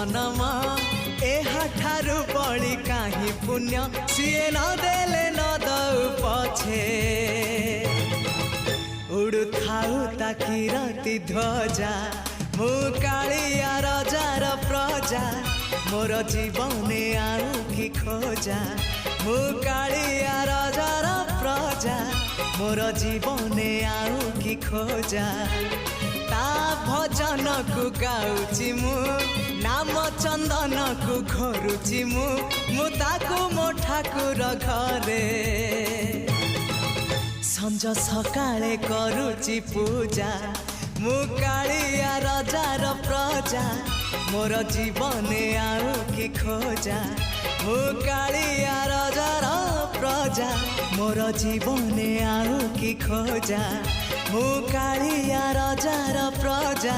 जन्म एहाठारु बड़ी काहि पुण्य सीए न देले न दउ पछे उड़ु थाउ ताकि राति ध्वजा मु कालिया रजार प्रजा मोर जीवने आउ कि खोजा मु कालिया रजार प्रजा मोर जीवने आउ कि खोजा ता भजन को गाउची मु नाम चंदन को घोरुची मु ताकू मो ठाकुर घरे संज सकाळे करूची पूजा मु कालिया रजार प्रजा मोर जीवने आउ कि खोजा मु कालिया रजार प्रजा मोर जीवने आउ कि खोजा मु कालिया रजार प्रजा।